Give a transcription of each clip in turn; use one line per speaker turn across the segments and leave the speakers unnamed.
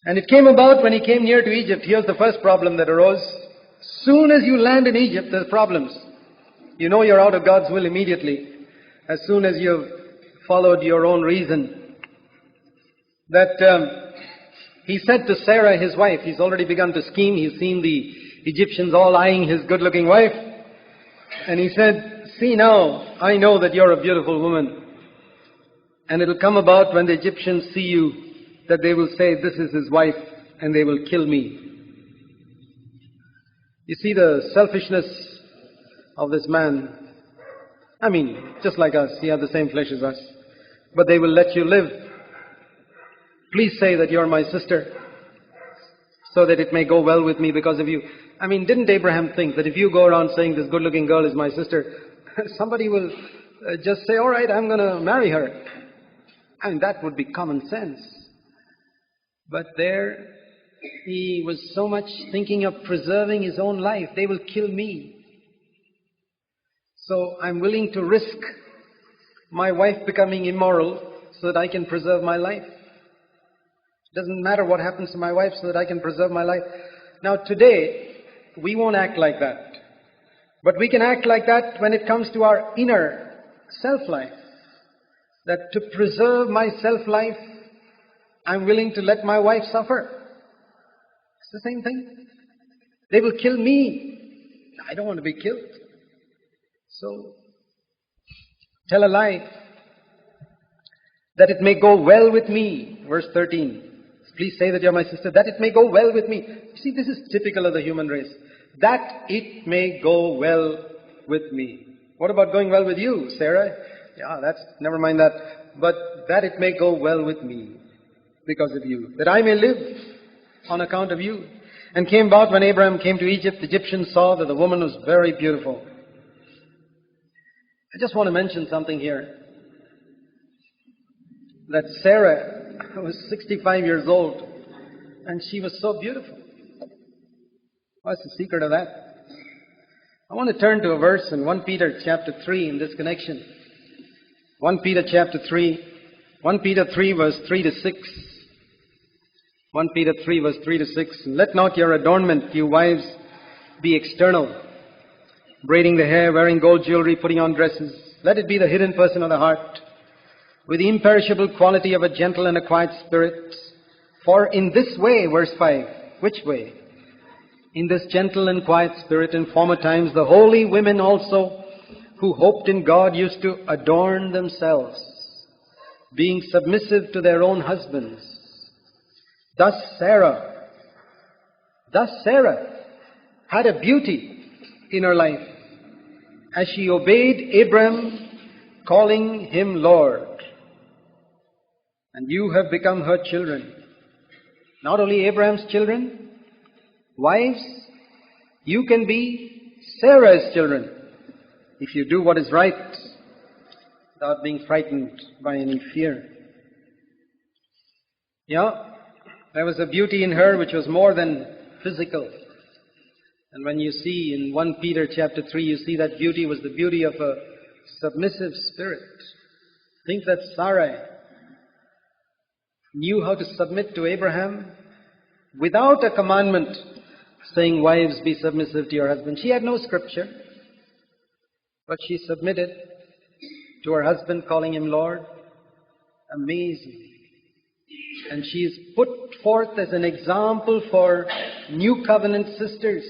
And it came about when he came near to Egypt. Here's the first problem that arose. Soon as you land in Egypt, there's problems. You know you're out of God's will immediately. As soon as you've followed your own reason. That he said to Sarah, his wife, he's already begun to scheme. He's seen the Egyptians all eyeing his good-looking wife. And he said, see now, I know that you're a beautiful woman. And it'll come about when the Egyptians see you that they will say, this is his wife, and they will kill me. You see the selfishness of this man. I mean, just like us, he had the same flesh as us. But they will let you live. Please say that you're my sister, so that it may go well with me because of you. I mean, didn't Abraham think that if you go around saying this good-looking girl is my sister, somebody will just say, all right, I'm going to marry her. I mean, that would be common sense. But there, he was so much thinking of preserving his own life. They will kill me. So I'm willing to risk my wife becoming immoral so that I can preserve my life. It doesn't matter what happens to my wife so that I can preserve my life. Now today, we won't act like that. But we can act like that when it comes to our inner self-life. That to preserve my self-life, I'm willing to let my wife suffer. It's the same thing. They will kill me. I don't want to be killed. So, tell a lie that it may go well with me. Verse 13. Please say that you're my sister, that it may go well with me. You see, this is typical of the human race. That it may go well with me. What about going well with you, Sarah? Yeah, never mind that. But that it may go well with me because of you. That I may live on account of you. And came about when Abraham came to Egypt, the Egyptians saw that the woman was very beautiful. I just want to mention something here. That Sarah was 65 years old and she was so beautiful. What's the secret of that? I want to turn to a verse in 1 Peter chapter 3 in this connection. 1 Peter chapter 3. 1 Peter 3 verse 3 to 6. 1 Peter 3 verse 3 to 6. And let not your adornment, you wives, be external, braiding the hair, wearing gold jewelry, putting on dresses. Let it be the hidden person of the heart, with the imperishable quality of a gentle and a quiet spirit. For in this way, verse 5, which way? In this gentle and quiet spirit in former times, the holy women also, who hoped in God, used to adorn themselves, being submissive to their own husbands. Thus Sarah had a beauty in her life, as she obeyed Abram, calling him Lord. And you have become her children. Not only Abraham's children, wives, you can be Sarah's children if you do what is right without being frightened by any fear. Yeah, there was a beauty in her which was more than physical. And when you see in 1 Peter chapter 3, you see that beauty was the beauty of a submissive spirit. Think that Sarai knew how to submit to Abraham without a commandment saying, wives, be submissive to your husband. She had no scripture, but she submitted to her husband, calling him Lord. Amazing. And she is put forth as an example for new covenant sisters.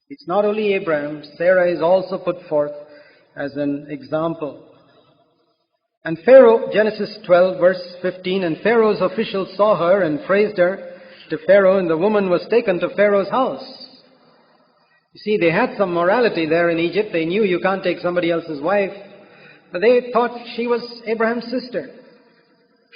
It's not only Abraham, Sarah is also put forth as an example. And Pharaoh, Genesis 12 verse 15, and Pharaoh's officials saw her and praised her to Pharaoh, and the woman was taken to Pharaoh's house. You see, they had some morality there in Egypt. They knew you can't take somebody else's wife. But they thought she was Abraham's sister.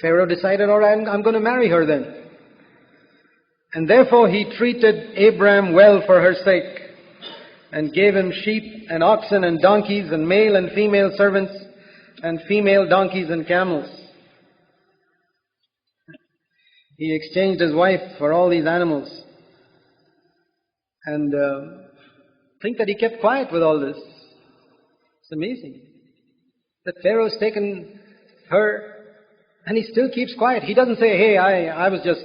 Pharaoh decided, all right, I'm going to marry her then. And therefore he treated Abraham well for her sake, and gave him sheep and oxen and donkeys and male and female servants and female donkeys and camels. He exchanged his wife for all these animals. And think that he kept quiet with all this. It's amazing that Pharaoh's taken her And he still keeps quiet. He doesn't say, hey, I was just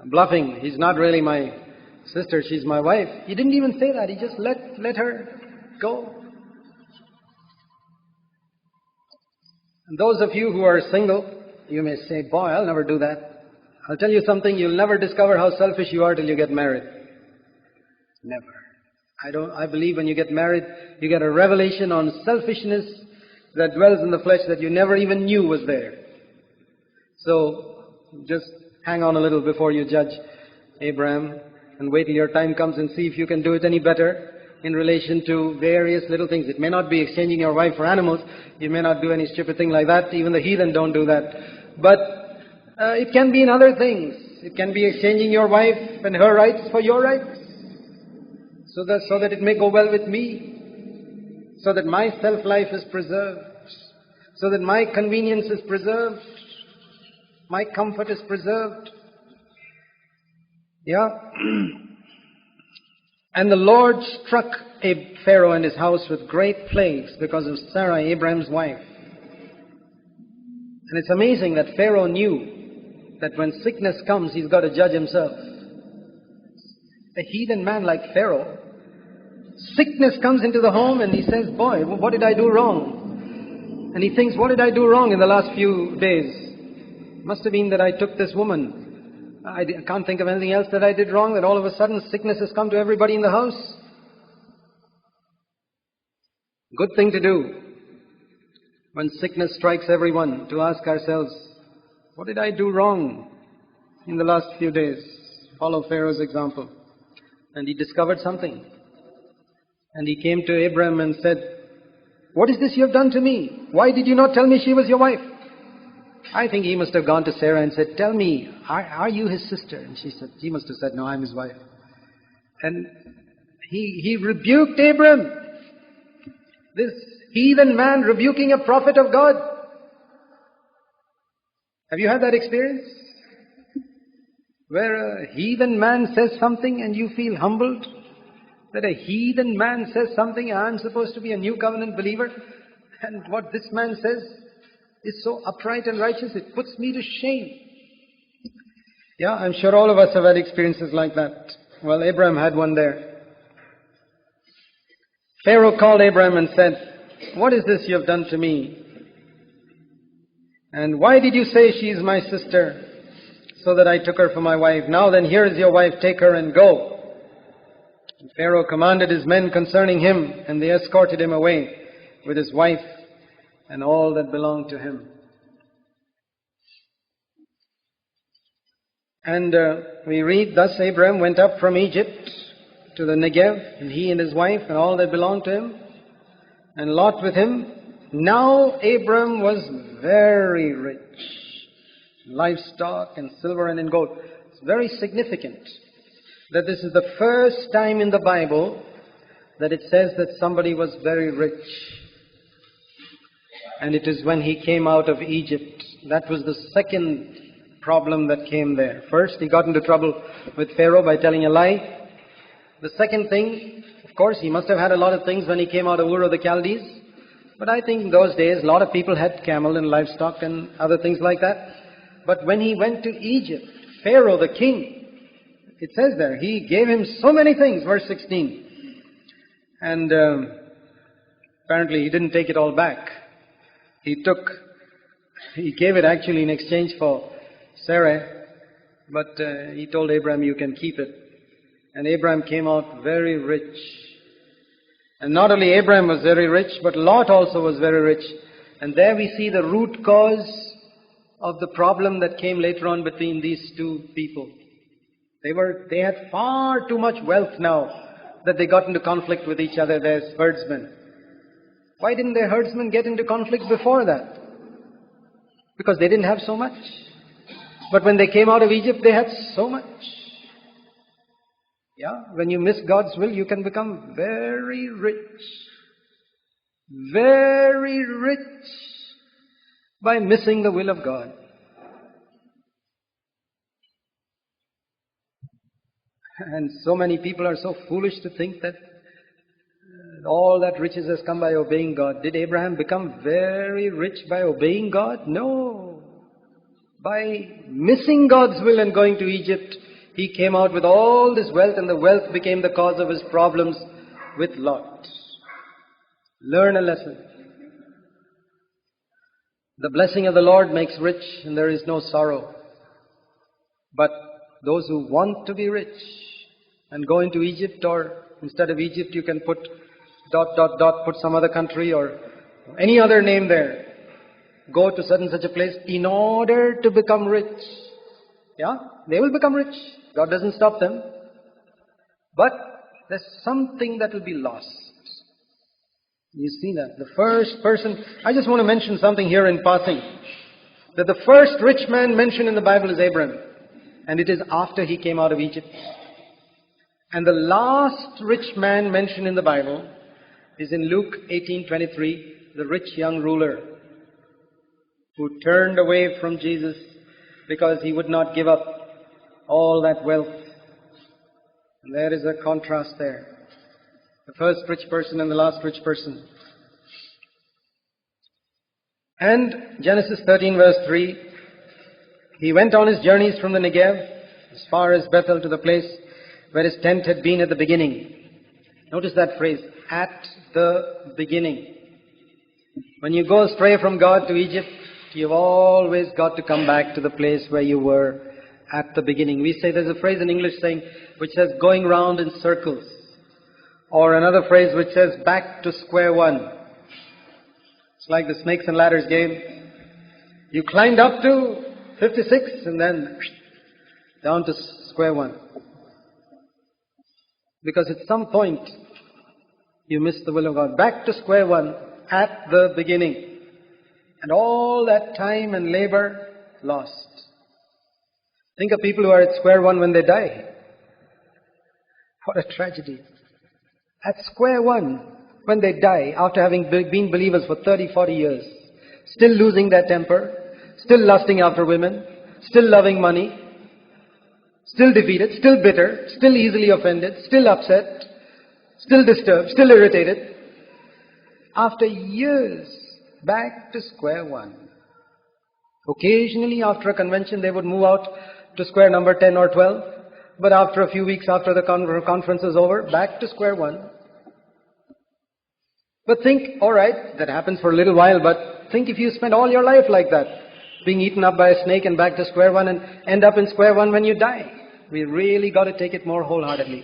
bluffing. He's not really my sister, she's my wife. He didn't even say that. He just let her go. And those of you who are single, you may say, boy, I'll never do that. I'll tell you something, you'll never discover how selfish you are till you get married. Never. I believe when you get married, you get a revelation on selfishness that dwells in the flesh that you never even knew was there. So, just hang on a little before you judge Abraham, and wait till your time comes and see if you can do it any better in relation to various little things. It may not be exchanging your wife for animals. You may not do any stupid thing like that. Even the heathen don't do that. But it can be in other things. It can be exchanging your wife and her rights for your rights. So that it may go well with me. So that my self-life is preserved. So that my convenience is preserved. My comfort is preserved. Yeah. And the Lord struck Pharaoh and his house with great plagues because of Sarah, Abraham's wife. And it's amazing that Pharaoh knew that when sickness comes, he's got to judge himself. A heathen man like Pharaoh, sickness comes into the home and he says, boy, what did I do wrong? And he thinks, what did I do wrong in the last few days? Must have been that I took this woman. I can't think of anything else that I did wrong, that all of a sudden sickness has come to everybody in the house. Good thing to do when sickness strikes everyone, to ask ourselves, what did I do wrong in the last few days? Follow Pharaoh's example. And he discovered something. And he came to Abraham and said, what is this you have done to me? Why did you not tell me she was your wife? I think he must have gone to Sarah and said, tell me, are you his sister? And she must have said, no, I'm his wife. And he rebuked Abraham. This heathen man rebuking a prophet of God. Have you had that experience? Where a heathen man says something and you feel humbled? That a heathen man says something, I'm supposed to be a new covenant believer, and what this man says is so upright and righteous, it puts me to shame. Yeah, I'm sure all of us have had experiences like that. Well, Abraham had one there. Pharaoh called Abraham and said, what is this you have done to me? And why did you say she is my sister, so that I took her for my wife? Now then, here is your wife, take her and go. And Pharaoh commanded his men concerning him, and they escorted him away with his wife and all that belonged to him. And we read, thus Abraham went up from Egypt to the Negev, and he and his wife and all that belonged to him, and Lot with him. Now Abram was very rich, livestock and silver and in gold. It's very significant that this is the first time in the Bible that it says that somebody was very rich. And it is when he came out of Egypt. That was the second problem that came there. First, he got into trouble with Pharaoh by telling a lie. The second thing, of course, he must have had a lot of things when he came out of Ur of the Chaldees. But I think in those days, a lot of people had camel and livestock and other things like that. But when he went to Egypt, Pharaoh, the king, it says there, he gave him so many things, verse 16. And apparently he didn't take it all back. He gave it actually in exchange for Sarah, but he told Abraham, you can keep it. And Abraham came out very rich. And not only Abraham was very rich, but Lot also was very rich. And there we see the root cause of the problem that came later on between these two people. They had far too much wealth now that they got into conflict with each other, their herdsmen. Why didn't their herdsmen get into conflict before that? Because they didn't have so much. But when they came out of Egypt, they had so much. Yeah, when you miss God's will, you can become very rich. Very rich by missing the will of God. And so many people are so foolish to think that all that riches has come by obeying God. Did Abraham become very rich by obeying God? No. By missing God's will and going to Egypt, he came out with all this wealth, and the wealth became the cause of his problems with Lot. Learn a lesson. The blessing of the Lord makes rich, and there is no sorrow. But those who want to be rich and go into Egypt, or instead of Egypt you can put ... put some other country or any other name there. Go to such and such a place in order to become rich. Yeah, they will become rich. God doesn't stop them. But there's something that will be lost. You see that? The first person... I just want to mention something here in passing. That the first rich man mentioned in the Bible is Abraham. And it is after he came out of Egypt. And the last rich man mentioned in the Bible is in Luke 18:23, the rich young ruler who turned away from Jesus because he would not give up all that wealth. And there is a contrast there. The first rich person and the last rich person. And Genesis 13 verse 3, he went on his journeys from the Negev as far as Bethel, to the place where his tent had been at the beginning. Notice that phrase, at the beginning. When you go astray from God to Egypt, you've always got to come back to the place where you were at the beginning. We say, there's a phrase in English saying, which says going round in circles. Or another phrase which says back to square one. It's like the snakes and ladders game. You climbed up to 56 and then down to square one. Because at some point you missed the will of God. Back to square one at the beginning. And all that time and labor lost. Think of people who are at square one when they die. What a tragedy. At square one when they die after having been believers for 30, 40 years. Still losing their temper. Still lusting after women. Still loving money. Still defeated. Still bitter. Still easily offended. Still upset. Still disturbed. Still irritated. After years, back to square one. Occasionally after a convention they would move out to square number 10 or 12. But after a few weeks after the conference is over, back to square one. But think, alright, that happens for a little while, but think if you spend all your life like that, being eaten up by a snake and back to square one and end up in square one when you die. We really got to take it more wholeheartedly.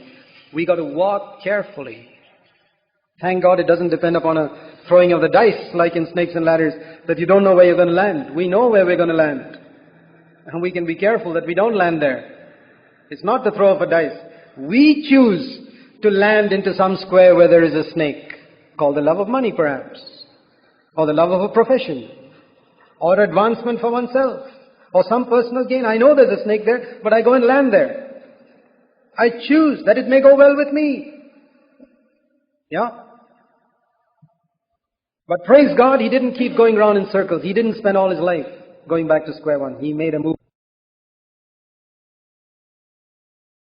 We got to walk carefully. Thank God it doesn't depend upon a throwing of the dice like in snakes and ladders, that you don't know where you're going to land. We know where we're going to land. And we can be careful that we don't land there. It's not the throw of a dice. We choose to land into some square where there is a snake, called the love of money perhaps, or the love of a profession, or advancement for oneself, or some personal gain. I know there's a snake there, but I go and land there. I choose that it may go well with me. Yeah? But praise God, he didn't keep going round in circles. He didn't spend all his life going back to square one. He made a move.